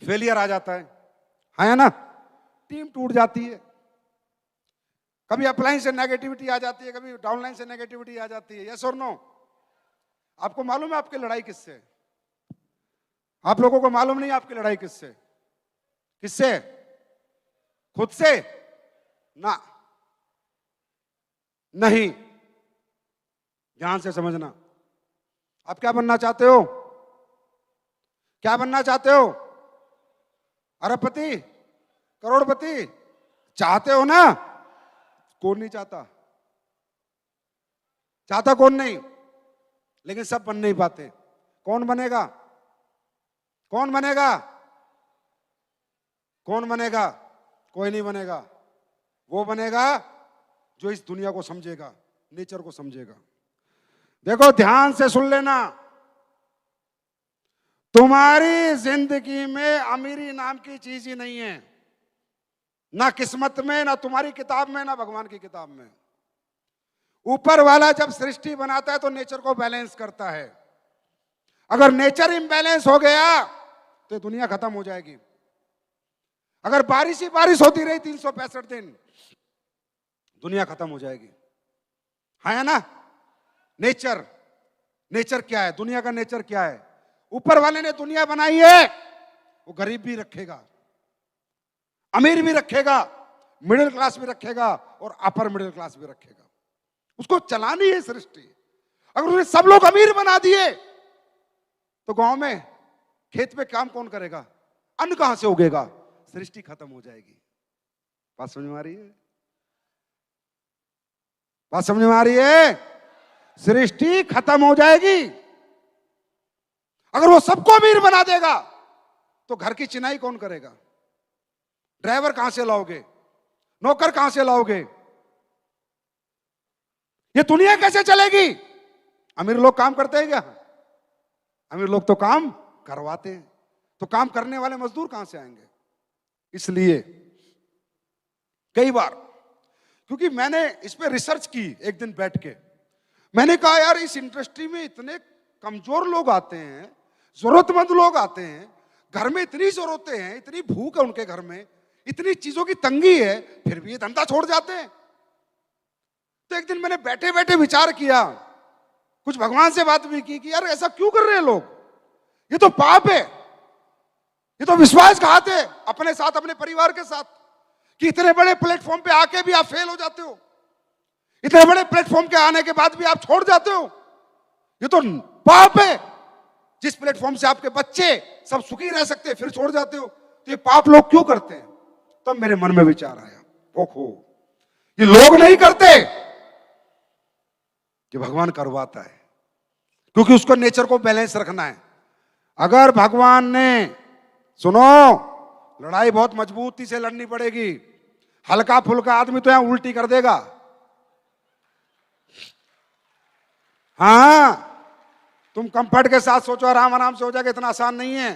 Failure आ जाता है ना, टीम टूट जाती है, कभी अपलाइन से नेगेटिविटी आ जाती है, कभी डाउनलाइन से नेगेटिविटी आ जाती है। यस और नो? आपको मालूम है आपकी लड़ाई किससे? आप लोगों को मालूम नहीं आपकी लड़ाई किससे? किससे? खुद से ना, नहीं। ध्यान से समझना। आप क्या बनना चाहते हो? क्या बनना चाहते हो? अरबपति, करोड़पति चाहते हो ना? कौन नहीं चाहता? चाहता कौन नहीं? लेकिन सब बन नहीं पाते। कौन बनेगा? कौन बनेगा? कौन बनेगा? कोई नहीं बनेगा। वो बनेगा जो इस दुनिया को समझेगा, नेचर को समझेगा। देखो ध्यान से सुन लेना, तुम्हारी जिंदगी में अमीरी नाम की चीज ही नहीं है, ना किस्मत में, ना तुम्हारी किताब में, ना भगवान की किताब में। ऊपर वाला जब सृष्टि बनाता है तो नेचर को बैलेंस करता है। अगर नेचर इम्बैलेंस हो गया तो दुनिया खत्म हो जाएगी। अगर बारिश ही बारिश होती रही 365 दिन, दुनिया खत्म हो जाएगी। है ना? नेचर, नेचर क्या है? दुनिया का नेचर क्या है? ऊपर वाले ने दुनिया बनाई है, वो गरीब भी रखेगा, अमीर भी रखेगा, मिडिल क्लास भी रखेगा और अपर मिडिल क्लास भी रखेगा। उसको चलानी है सृष्टि। अगर उसने सब लोग अमीर बना दिए तो गांव में खेत में काम कौन करेगा? अन्न कहां से उगेगा? सृष्टि खत्म हो जाएगी। बात समझ में आ रही है? बात समझ में आ रही है? सृष्टि खत्म हो जाएगी। अगर वो सबको अमीर बना देगा तो घर की चिनाई कौन करेगा? ड्राइवर कहां से लाओगे? नौकर कहां से लाओगे? ये दुनिया कैसे चलेगी? अमीर लोग काम करते हैं क्या? अमीर लोग तो काम करवाते हैं। तो काम करने वाले मजदूर कहां से आएंगे? इसलिए कई बार, क्योंकि मैंने इस पे रिसर्च की एक दिन बैठ के, मैंने कहा यार इस इंडस्ट्री में इतने कमजोर लोग आते हैं, जरूरतमंद लोग आते हैं, घर में इतनी जरूरतें हैं, इतनी भूख है उनके घर में, इतनी चीजों की तंगी है, फिर भी ये धंधा छोड़ जाते हैं। तो एक दिन मैंने बैठे बैठे विचार किया, कुछ भगवान से बात भी की कि यार ऐसा क्यों कर रहे हैं लोग? ये तो पाप है, ये तो विश्वासघात है अपने साथ, अपने परिवार के साथ, कि इतने बड़े प्लेटफॉर्म पे आके भी आप फेल हो जाते हो, इतने बड़े प्लेटफॉर्म के आने के बाद भी आप छोड़ जाते हो। ये तो पाप है। जिस प्लेटफॉर्म से आपके बच्चे सब सुखी रह सकते हैं फिर छोड़ जाते हो, तो ये पाप लोग क्यों करते हैं? तब मेरे मन में विचार आया, ओहो, ये लोग नहीं करते, ये भगवान करवाता है, क्योंकि उसको नेचर को बैलेंस रखना है। अगर भगवान ने, सुनो, लड़ाई बहुत मजबूती से लड़नी पड़ेगी, हल्का फुल्का आदमी तो यहां उल्टी कर देगा। हाँ, तुम कंफर्ट के साथ सोचो, आराम आराम से हो जाएगा, इतना आसान नहीं है।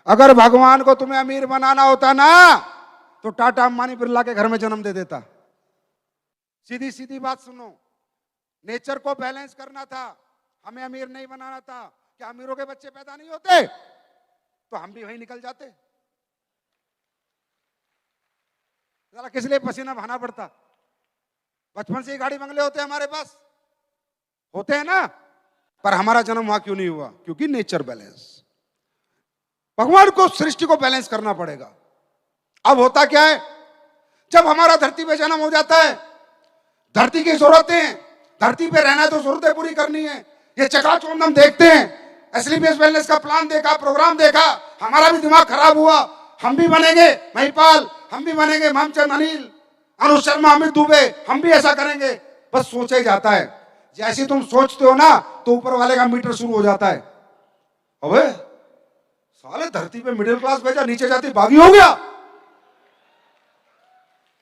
अगर भगवान को तुम्हें अमीर बनाना होता ना तो टाटा अंबानी बिरला के घर में जन्म दे देता। सीधी सीधी बात सुनो, नेचर को बैलेंस करना था, हमें अमीर नहीं बनाना था। क्या अमीरों के बच्चे पैदा नहीं होते तो हम भी वहीं निकल जाते? जरा किस लिए पसीना बहाना पड़ता? बचपन से ही गाड़ी बंगले होते हैं हमारे पास, होते हैं ना, पर हमारा जन्म वहां क्यों नहीं हुआ? क्योंकि नेचर बैलेंस। भगवान को, सृष्टि को बैलेंस करना पड़ेगा। अब होता क्या है, जब हमारा धरती पे जन्म हो जाता है, धरती की जरूरतें, धरती पे रहना है तो जरूरतें पूरी करनी है। ये चकाचौंध हम देखते हैं, एसलीपीएस वेलनेस का प्लान देखा, प्रोग्राम देखा, हमारा भी दिमाग खराब हुआ। हम भी बनेंगे महिपाल, हम भी बनेंगे मामचंद, अनिल, अनुज शर्मा, अमित दुबे, हम भी ऐसा करेंगे। बस सोचा ही जाता है। जैसे तुम सोचते हो ना तो ऊपर वाले का मीटर शुरू हो जाता है। अबे साले धरती पे मिडिल क्लास भेजा, नीचे जाती बागी हो गया।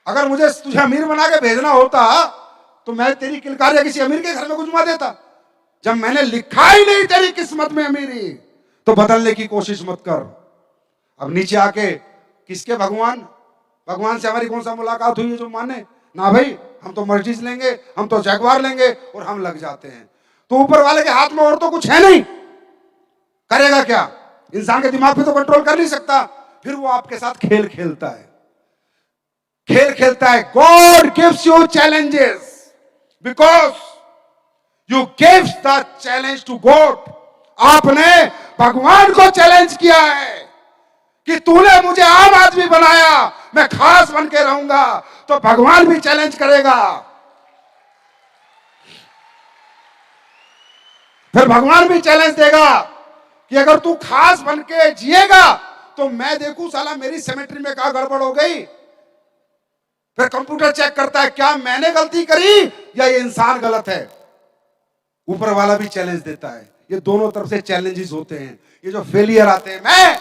अगर मुझे तुझे अमीर बना के भेजना होता तो मैं तेरी किलकारियां किसी अमीर के घर में गुजमा देता। जब मैंने लिखा ही नहीं तेरी किस्मत में अमीरी, तो बदलने की कोशिश मत कर। अब नीचे आके किसके भगवान, भगवान से हमारी कौन सा मुलाकात हुई है जो माने? ना भाई, हम तो मर्जीज लेंगे, हम तो जगवार लेंगे, और हम लग जाते हैं। तो ऊपर वाले के हाथ में और तो कुछ है नहीं, करेगा क्या? इंसान के दिमाग पे तो कंट्रोल कर नहीं सकता। फिर वो आपके साथ खेल खेलता है, खेल खेलता है। God gives you challenges because you gives the challenge to God. आपने भगवान को चैलेंज किया है कि तूने मुझे आम आदमी बनाया, मैं खास बन के रहूंगा, तो भगवान भी चैलेंज करेगा। फिर भगवान भी चैलेंज देगा कि अगर तू खास बन के जिएगा तो मैं देखूं साला मेरी सेमेट्री में क्या गड़बड़ हो गई। फिर कंप्यूटर चेक करता है क्या मैंने गलती करी या ये इंसान गलत है। ऊपर वाला भी चैलेंज देता है। ये दोनों तरफ से चैलेंजेस होते हैं। ये जो फेलियर आते हैं, मैं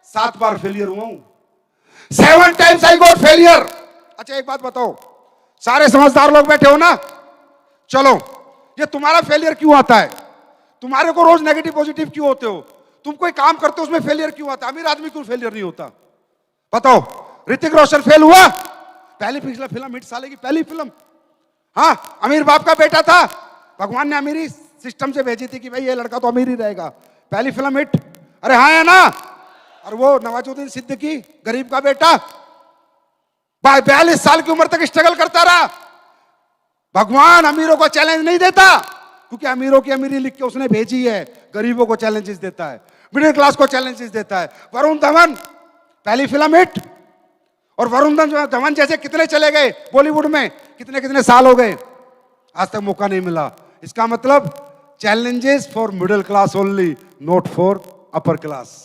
7 बार फेलियर हुआ हूं, 7 टाइम्स आई गॉट फेलियर। अच्छा एक बात बताओ, सारे समझदार लोग बैठे हो ना, चलो ये तुम्हारा फेलियर क्यों आता है? तुम्हारे को रोज नेगेटिव पॉजिटिव क्यों होते हो? तुम कोई काम करते हो उसमें फेलियर क्यों आता है? अमीर आदमी क्यों फेलियर नहीं होता? बताओ। ऋतिक रोशन फेल हुआ, पहली पिछला फिल्म हिट, साले की पहली फिल्म। हाँ, अमीर बाप का बेटा था, भगवान ने अमीरी सिस्टम से भेजी थी कि भाई ये लड़का तो अमीर ही रहेगा, पहली फिल्म हिट। अरे हाँ है ना। और वो नवाजुद्दीन सिद्दीकी गरीब का बेटा 42 साल की उम्र तक स्ट्रगल करता रहा। भगवान अमीरों को चैलेंज नहीं देता क्योंकि अमीरों की अमीरी लिख के उसने भेजी है, गरीबों को चैलेंजेस देता है, मिडिल क्लास को चैलेंजेस देता है। वरुण धवन पहली फिल्म हिट, और वरुण धवन जैसे कितने चले गए बॉलीवुड में, कितने कितने साल हो गए, आज तक मौका नहीं मिला। इसका मतलब challenges for middle class only, not for upper class.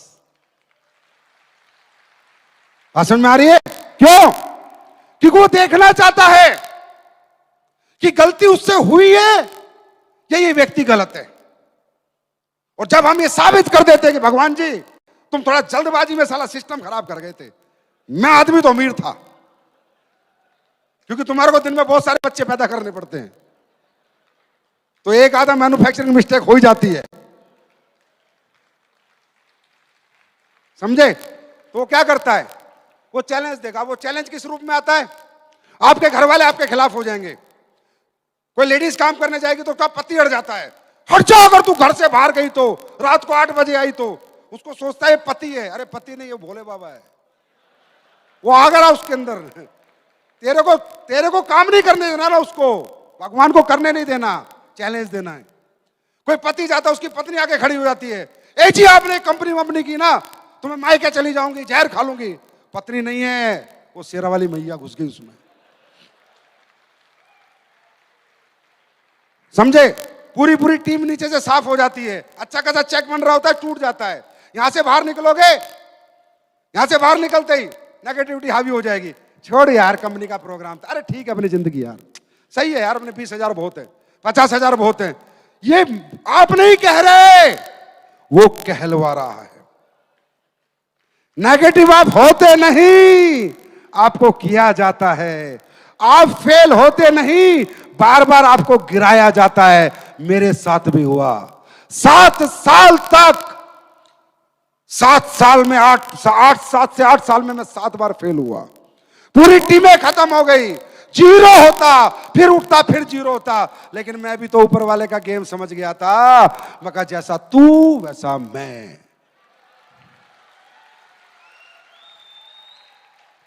समझ में आ रही है? क्यों? क्योंकि वो देखना चाहता है कि गलती उससे हुई है या ये व्यक्ति गलत है। और जब हम ये साबित कर देते कि भगवान जी तुम थोड़ा जल्दबाजी में साला सिस्टम खराब कर गए थे, मैं आदमी तो अमीर था, क्योंकि तुम्हारे को दिन में बहुत सारे बच्चे पैदा करने पड़ते हैं, तो एक आधा मैन्युफैक्चरिंग मिस्टेक हो ही जाती है, समझे? तो वो क्या करता है, वो चैलेंज देगा। वो चैलेंज किस रूप में आता है? आपके घर वाले आपके खिलाफ हो जाएंगे। कोई लेडीज काम करने जाएगी तो उसका पति अड़ जाता है, हट जाओ, अगर तू घर से बाहर गई तो, रात को 8 बजे आई तो। उसको सोचता है पति है, अरे पति नहीं, ये भोले बाबा है, वो आ गया उसके अंदर। तेरे को काम नहीं करने देना ना, उसको भगवान को करने नहीं देना, चैलेंज देना है। कोई पति जाता है, उसकी पत्नी आके खड़ी हो जाती है, ए जी आपने कंपनी वंपनी की ना, तो मैं मायके चली जाऊंगी, जहर खा लूंगी। पत्नी नहीं है, वो शेरा वाली मैया घुस गई उसमें, समझे? पूरी पूरी टीम नीचे से साफ हो जाती है, अच्छा खासा चेक बन रहा होता है, टूट जाता है। यहां से बाहर निकलोगे, यहां से बाहर निकलते ही नेगेटिविटी हावी हो जाएगी। छोड़ यार, कंपनी का प्रोग्राम था, अरे ठीक है अपनी जिंदगी यार, सही है यार, अपने 20,000 बहुत है, 50,000 बहुत है। ये आप नहीं कह रहे, वो कहलवा रहा है। नेगेटिव आप होते नहीं, आपको किया जाता है। आप फेल होते नहीं, बार बार आपको गिराया जाता है। मेरे साथ भी हुआ। 7 साल तक, 7 साल में 7 से 8 साल में मैं 7 बार फेल हुआ। पूरी टीमें खत्म हो गई, जीरो होता, फिर उठता, फिर जीरो होता। लेकिन मैं भी तो ऊपर वाले का गेम समझ गया था। मैं कहा जैसा तू वैसा मैं।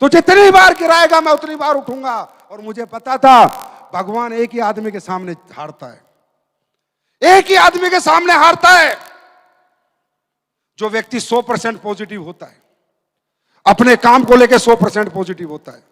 तो जितनी बार गिराएगा मैं उतनी बार उठूंगा। और मुझे पता था भगवान एक ही आदमी के सामने हारता है, एक ही आदमी के सामने हारता है, जो व्यक्ति 100% पॉजिटिव होता है, अपने काम को लेकर 100% पॉजिटिव होता है।